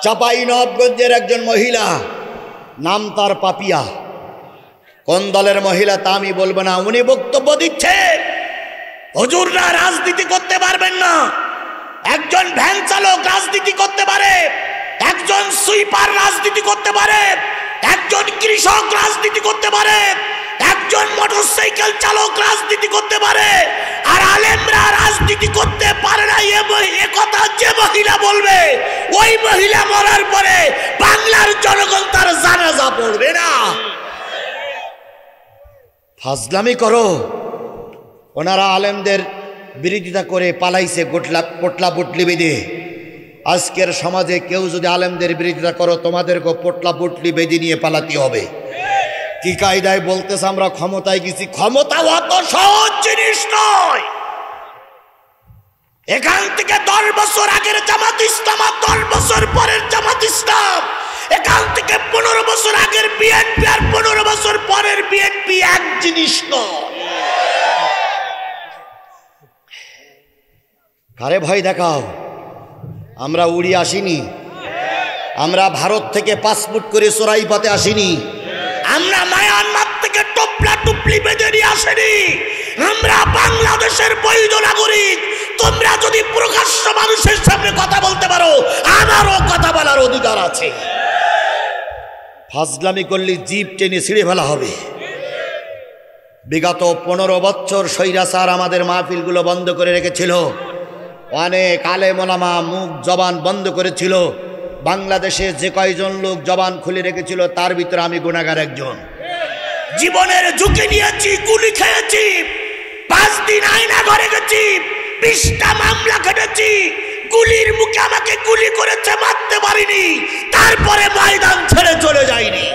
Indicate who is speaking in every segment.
Speaker 1: চাঁপাইনবাবগঞ্জের একজন মহিলা, নাম তার পাপিয়া। কোন দলের মহিলা তা আমি বলবো না। উনি বক্তব্য দিচ্ছে হুজুররা রাজনীতি করতে পারবেন না। একজন ভ্যান চালক রাজনীতি করতে পারে, একজন সুইপার রাজনীতি করতে পারে, একজন কৃষক রাজনীতি করতে পারে, একজন মোটরসাইকেল চালক রাজনীতি করতে পারে, আর আলেমরা রাজনীতি করতে পারে না। এ কথা যে মহিলা বলবে, ওই মহিলা মরার পরে বাংলার জনগণ তার জানাজা পড়বে না। ফাজলামি করো। ওনারা আলেমদের বিরোধিতা করে পালাইছে পোটলা পুটলি বেঁধে। আজকের সমাজে কেউ যদি আলেমদের বিরোধিতা করো, তোমাদেরকে পোটলা পুটলি বেঁধে নিয়ে পালাতে হবে। কি কায়দায় বলতেছে আমরা ক্ষমতায় গেছি? ক্ষমতা অত সহজ জিনিস নয়। এখান থেকে 10 বছর আগের জামাত ইসলাম আর 10 বছর পরের জামাত ইসলাম, এখান থেকে 15 বছর আগের বিএনপি আর 15 বছর পরের বিএনপি এক জিনিস নয়। কারে ভয় দেখাও? আমরা উড়ি আসিনি, আমরা ভারত থেকে পাসপোর্ট করে চোরাইপাতে আসিনি, আমরা মায়ানমার থেকে টপলা টুপলি বেঁধে নিয়ে আসেনি, আমরা বাংলাদেশের বৈধ নাগরিক। তোমরা যদি প্রকাশ্য মানুষের সামনে কথা বলতে পারো, আমারও কথা বলার অধিকার আছে। ফাজলামি করলে জিভ টেনে ছিঁড়ে ফেলা হবে। বিগত 15 বছর স্বৈরাচার আমাদের মাহফিলগুলো বন্ধ করে রেখেছিল। অনেক আলেম ওলামা মুখ জবান বন্ধ করেছিল। বাংলাদেশে যে কয়জন লোক জবান খুলে রেখেছিল, তার ভিতরে আমি গুনাহগার একজন। জীবনের ঝুঁকি নিয়েছি, গুলি খেয়েছি, 5 দিন আয়না ঘরে গেছি, 20টা মামলা খেটেছি। গুলির মুখে আমাকে গুলি করেছে, মারতে পারিনি, তারপরে ময়দান ছেড়ে চলে যায়নি।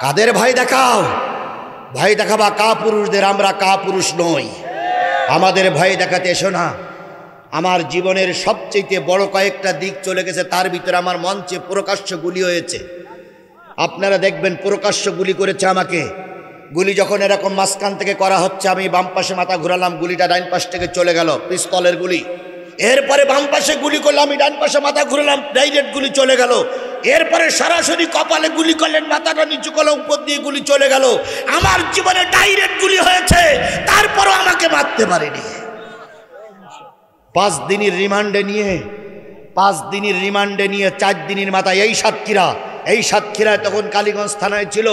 Speaker 1: কাদের ভয় দেখাও? ভয় দেখাবা কাপুরুষদের। আমরা কাপুরুষ নই, আমাদের ভয় দেখাতে এসো না। আমার জীবনের সবচেয়ে বড় কয়েকটা দিক চলে গেছে, তার ভিতরে আমার মঞ্চে প্রকাশ্য গুলি হয়েছে। আপনারা দেখবেন প্রকাশ্য গুলি করেছে আমাকে। গুলি যখন এরকম মাঝখান থেকে করা হচ্ছে, আমি বাম পাশে মাথা ঘুরালাম, গুলিটা ডাইন পাশ থেকে চলে গেল, পিস্তলের গুলি। এরপরে বাম পাশে গুলি করলাম, আমি ডান পাশে মাথা ঘুরালাম, ডাইরেক্ট গুলি চলে গেল। এরপরে সরাসরি কপালে গুলি করলেন, মাথাটা নিচু করলাম, উপর দিয়ে গুলি চলে গেল। আমার জীবনে ডাইরেক্ট গুলি হয়েছে, তারপরও আমাকে মারতে পারেনি। 5 দিনের রিমান্ডে নিয়ে 4 দিনের মাথায় এই সাতক্ষীরায় তখন কালীগঞ্জ থানায় ছিল।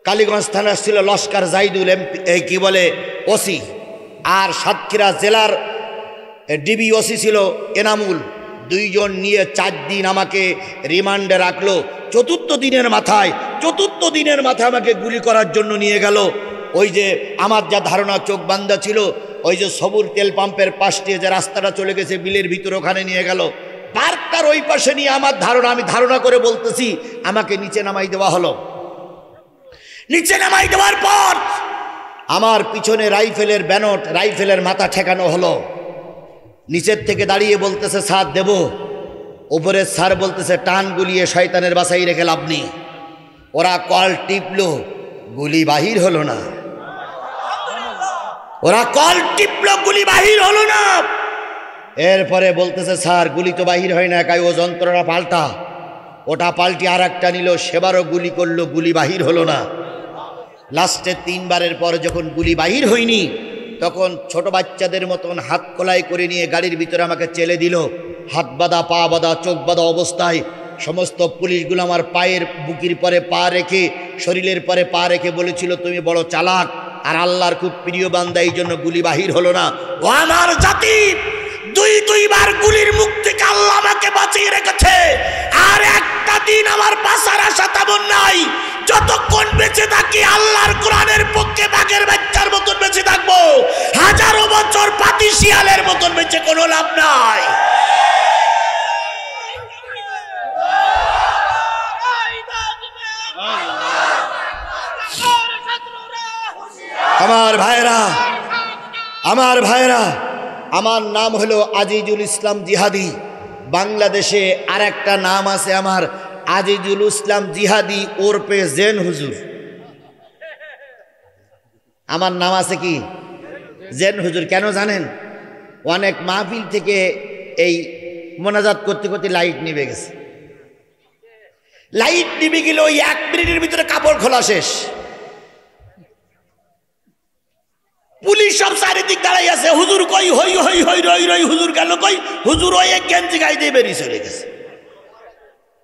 Speaker 1: কালীগঞ্জ থানায় ছিল লস্কর জাইদুল এমপি, কি বলে ওসি, আর সাতক্ষীরা জেলার ডিবি ওসি ছিল এনামুল। 2 জন নিয়ে 4 দিন আমাকে রিমান্ডে রাখলো। চতুর্থ দিনের মাথায় আমাকে গুলি করার জন্য নিয়ে গেল। ওই যে আমার যা ধারণা, চোখ বান্ধা ছিল, ওই যে সবুর তেল পাম্পের পাশ দিয়ে যে রাস্তাটা চলে গেছে বিলের ভিতর, ওখানে নিয়ে গেল। পার্কটার ওই পাশে নিয়ে আমি ধারণা করে বলতেছি, আমাকে নিচে নামাই দেওয়া হলো। নিচে নামাই দেওয়ার পর আমার পিছনে রাইফেলের ব্যানট, রাইফেলের মাথা ঠেকানো হলো। নিচের থেকে দাঁড়িয়ে বলতেছে স্যার দেব। উপরের স্যার বলতেছে টান গুলিয়ে শয়তানের বাসাই রেখে লাভ নেই। ওরা কল টিপলো, গুলি বাহির হলো না। গুলি বাহির হলো না। এরপরে বলতেছে স্যার গুলি তো বাহির হয় না, কাই ও যন্ত্রটা পাল্টা। ওটা পাল্টি আর একটা নিল, সেবারও গুলি করলো, গুলি বাহির হলো না। লাস্টে 3 বারের পর যখন গুলি বাহির হয়নি, তখন ছোট বাচ্চাদের মতন হাত কলাই করে নিয়ে গাড়ির ভিতরে আমাকে চেলে দিল। হাত বাঁধা, পা বাঁধা, চোখ বাঁধা অবস্থায় সমস্ত পুলিশগুলো আমার পায়ের বুকির পরে পা রেখে, শরীরের পরে পা রেখে বলেছিল তুমি বড় চালাক আর আল্লাহর খুব প্রিয় বান্দা, এই জন্য গুলি বাহির হলো না। ও আমার জাতি, 2 বার গুলির মুখ থেকে আল্লাহ আমাকে বাঁচিয়ে রেখেছে। আর একটা দিন আমার বাঁচার আশা তেমন নাই। যতক্ষণ বেঁচে থাকি আল্লাহর কোরআনের পক্ষে বাঘের বাচ্চার মতন বেঁচে থাকবো। 1000 বছর পাতি শিয়ালের মতন বেঁচে কোনো লাভ নাই। আমার ভাইরা, আমার নাম হলো আজিজুল ইসলাম জিহাদি। বাংলাদেশে আর একটা নাম আছে আমার, আজিজুল ইসলাম জিহাদি ওরফে জেন হুজুর। আমার নাম আছে কি? জেন হুজুর। কেন জানেন? অনেক মাহফিল থেকে এই মোনাজাত করতে করতে লাইট নিভে গেছে। লাইট নিভে গেলে ওই 1 মিনিটের ভিতরে কাপড় খোলা শেষ। পুলিশ সব চারিদিক দাঁড়াই আছে, হুজুর কই, হই হই হই রই রই, হুজুর গেল কই, হুজুর ওই এক গেঞ্জি গায়ে দিয়ে বেরিয়ে চলে গেছে।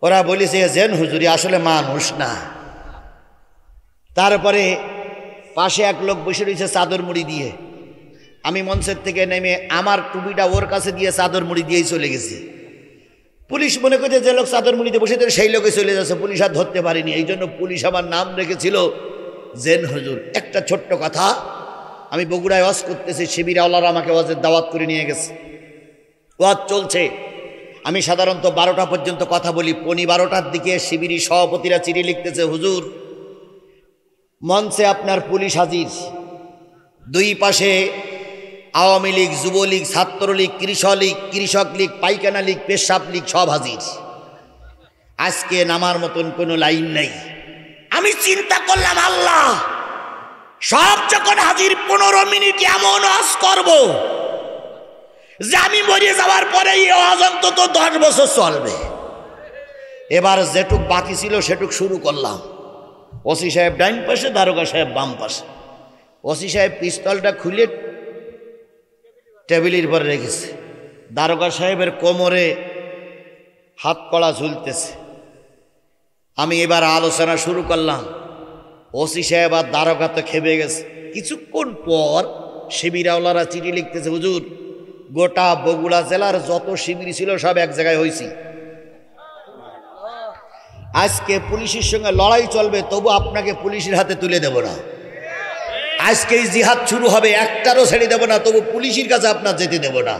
Speaker 1: ওরা বলেছে যেন হুজুরি আসলে মানুষ না। তারপরে পাশে এক লোক বসে রয়েছে চাদর মুড়ি দিয়ে। আমি মঞ্চের থেকে নেমে আমার টুপিটা ওর কাছে দিয়ে চাদর মুড়ি দিয়েই চলে গেছি। পুলিশ মনে করছে যে লোক চাদর মুড়িতে বসে সেই লোকে চলে যাচ্ছে, পুলিশ আর ধরতে পারিনি। এই জন্য পুলিশ আমার নাম রেখেছিল জেন হুজুর। একটা ছোট্ট কথা, আমি বগুড়ায় ওয়াজ করতেছি, শিবির আওলারা আমাকে ওয়াজের দাওয়াত করে নিয়ে গেছে। ওয়াজ চলছে, আমি সাধারণত 12টা পর্যন্ত কথা বলি। 12:15টার দিকে শিবিরি সভাপতিরা চিঠি লিখতেছে, হুজুর মঞ্চে আপনার পুলিশ হাজির, দুই পাশে আওয়ামী লীগ, যুবলীগ, ছাত্রলীগ, কৃষক লীগ, পাইখানা লীগ, পেশাব লীগ সব হাজির। আজকে নামার মতন কোনো লাইন নেই। আমি চিন্তা করলাম, আল্লাহ সব যখন হাজির, 15 মিনিট এমন ওয়াজ করব যে আমি মরে যাওয়ার পরে এই ওয়াজ অন্তত 10 বছর চলবে। এবার যেটুক বাকি ছিল সেটুক শুরু করলাম। ওসি সাহেব ডাইন পাশে, দারোগা সাহেব বাম পাশে। ওসি সাহেব পিস্তলটা খুলে টেবিলের পরে রেখেছে, দারোগা সাহেবের কোমরে হাত কড়া ঝুলতেছে। আমি এবার আলোচনা শুরু করলাম। ওসি সাহেব আর দারোগা তো খেপে গেছে। কিছুক্ষণ পর শিবির আওলারা চিঠি লিখতেছে, হুজুর গোটা বগুড়া জেলার যত শিবির ছিল সব এক জায়গায় হয়েছি। আজকে পুলিশের সঙ্গে লড়াই চলবে, তবু আপনাকে পুলিশের হাতে তুলে দেব না। আজকে এই জিহাদ শুরু হবে, একটারও ছেড়ে দেব না, তবু পুলিশের কাছে আপনার যেতে দেব না।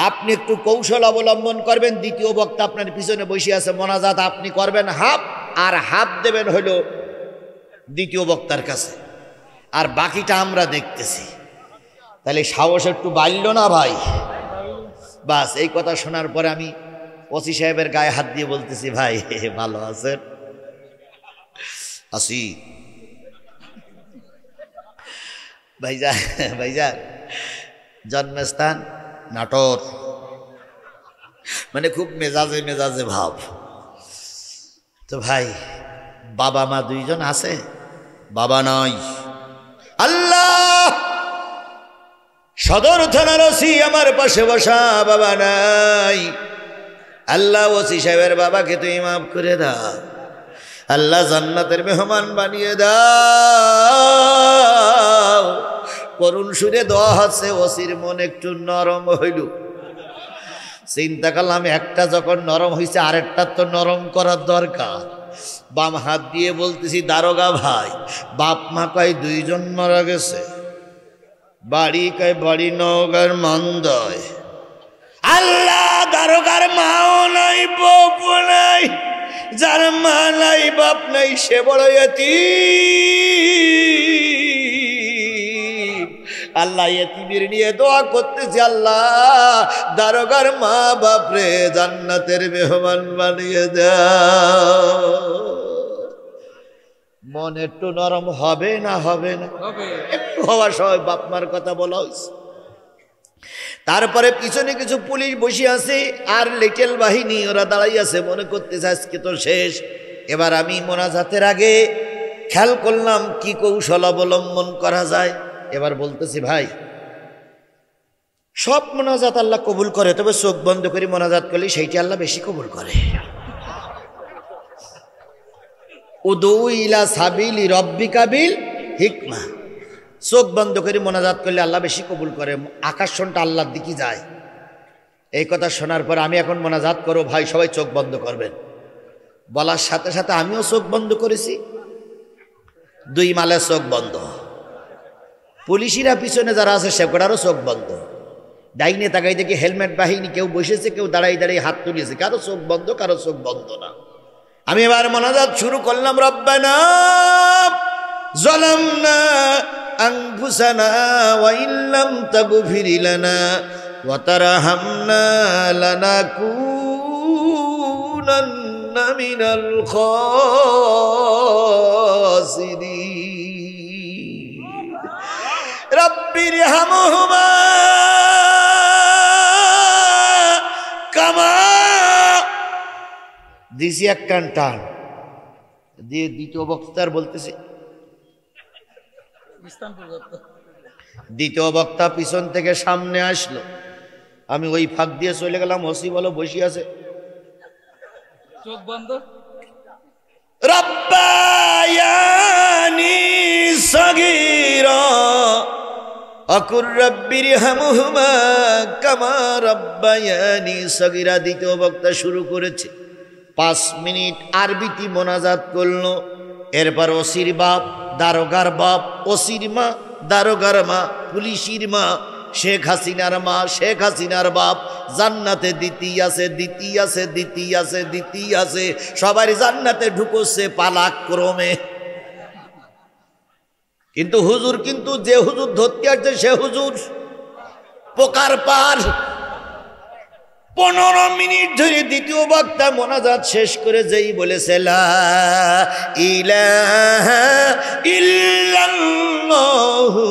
Speaker 1: আপনি একটু কৌশল অবলম্বন করবেন। দ্বিতীয় বক্তা আপনার পিছনে বসে আছে, মোনাজাত আপনি করবেন হাফ, আর হাফ দেবেন হলো দ্বিতীয় বক্তার কাছে, আর বাকিটা আমরা দেখতেছি। তাহলে সাহস একটু বাড়ল না ভাই? বাস এই কথা শোনার পরে আমি ওসি সাহেবের গায়ে হাত দিয়ে বলতেছি, ভাই ভালো আছেন? আসি ভাইজান জন্মস্থান নাটোর, মানে খুব মেজাজে মেজাজে ভাব। তো ভাই বাবা মা দুইজন আছে? বাবা নাই। আল্লাহ, সদর থানার ওসি আমার পাশে বসা, বাবা নাই। আল্লাহ ওসি সাহেবের বাবাকে তুই মাফ করে দাও। আল্লাহ জান্নাতের মেহমান বানিয়ে দাও। করুণ সুরে দোয়া হচ্ছে। ওসির মন একটু নরম হইল। চিন্তা করলাম, একটা যখন নরম হয়েছে আরেকটা তো নরম করার দরকার। বাম হাত দিয়ে বলতেছি, দারোগা ভাই বাপ মা কয় দুইজন মারা গেছে, বাড়ি কয় বাড়ি নওগাঁর মন্দয়। আল্লাহ, দারোগার মাও নাই, বাপও নাই, যার মা নাই বাপ নাই সে বড় ইতিম। আল্লাহ ইতিমের নিয়ে দোয়া করতেছি, আল্লাহ দারোগার মা বাপরে জান্নাতের মেহমান বানিয়ে দাও। মন একটু নরম হবে না? হবে না? একটু হওয়ার সময় বাপ মার কথা বলা হয়েছে। তারপরে পিছনে কিছু পুলিশ বসে আছে আর লিটল বাহিনী, ওরা দাঁড়াই আছে। মনে করতেছে আজকে তো শেষ। এবার আমি মোনাজাতের আগে খেয়াল করলাম কি কৌশল অবলম্বন করা যায়। এবার বলতেছি, ভাই সব মোনাজাত আল্লাহ কবুল করে, তবে চোখ বন্ধ করে মোনাজাত করলে সেইটা আল্লাহ বেশি কবুল করে। উদু ইলা সাবিলি রব্বিকা বিল হিকমা, চোখ বন্ধ করে মোনাজাত করলে আল্লাহ বেশি কবুল করে, আকর্ষণটা আল্লাহর দিকে যায়। এই কথা শোনার পর আমি এখন মোনাজাত করো ভাই, সবাই চোখ বন্ধ করবেন। বলার সাথে সাথে আমিও চোখ বন্ধ করেছি। 2 মালে চোখ বন্ধ। পুলিশিরা পিছনে যারা আছে সেগুলারও চোখ বন্ধ। ডাইনে তাকাই দেখি হেলমেট বাহিনী কেউ বসেছে, কেউ দাঁড়াই দাঁড়িয়ে হাত তুলেছে। কারো চোখ বন্ধ, কারো চোখ বন্ধ না। আমি এবার মোনাজাত শুরু করলাম। রব্বানা যালামনা আনফুসানা ওয়া ইল্লাম তাগফির লানা ওয়া তারহামনা লানাকুনান্না মিনাল খাসিরিন।
Speaker 2: 「
Speaker 1: رب ارحمهما
Speaker 2: 「 「
Speaker 1: كما ربياني صغيرا দিছি এক কান টান দিয়ে দ্বিতীয় বক্তার বলতেছে, দ্বিতীয় বক্তা পিছন থেকে সামনে আসলো, আমি ওই ফাঁক দিয়ে চলে গেলাম। ওসি বলো বসে আছে,
Speaker 2: চোখ বন্ধ।
Speaker 1: রব্বায়ানি সগীরা আকুর রাব্বিরহামহুমা কামা রব্বায়ানি সগীরা। দ্বিতীয় বক্তা শুরু করেছে, 5 মিনিট আরবিতে মোনাজাত করলো। এরপর ওসির বাপ, দারোগার বাপ, ওসির মা, দারোগার মা, পুলিশের মা, শেখ হাসিনার মা, শেখ হাসিনার বাপ জান্নাতে দিতি আছে, দিতি আছে, দিতি আছে, দিতি আছে, সবাই জান্নাতে ঢুকছে পালাক্রমে। কিন্তু হুজুর, কিন্তু যে হুজুর ধরতে আসছে সে হুজুর পোকার পার। 15 মিনিট ধরে দ্বিতীয় বক্তা মোনাজাত শেষ করে যেই বলেছে লা ইলাহা ইল্লাল্লাহু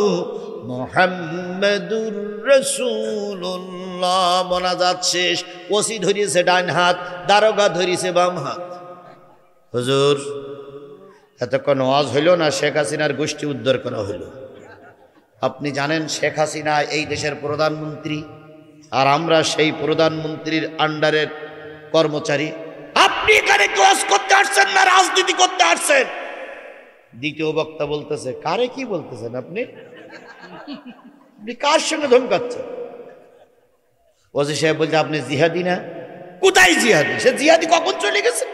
Speaker 1: মুহাম্মাদুর রাসূলুল্লাহ। মোনাজাত শেষ। ওসি ধরিয়েছে ডান হাত, দারোগা ধরিয়েছে বাম হাত। হুজুর, এতক্ষণ ওয়াজ হইল না, শেখ হাসিনার গোষ্ঠী উদ্ধার করা হইল। আপনি জানেন শেখ হাসিনা এই দেশের প্রধানমন্ত্রী, আর আমরা সেই প্রধানমন্ত্রীর আন্ডারের কর্মচারী। আপনি এখানে ক্লাস করতে আসছেন না রাজনীতি করতে আসছেন? দ্বিতীয় বক্তা বলতেছে, কারে কি বলতেছেন আপনি? আপনি কার সঙ্গে ধমকাচ্ছেন? ওসি সাহেব বলছে, আপনি জিহাদি না? কোথায় জিহাদি? সে জিহাদি কখন চলে গেছে?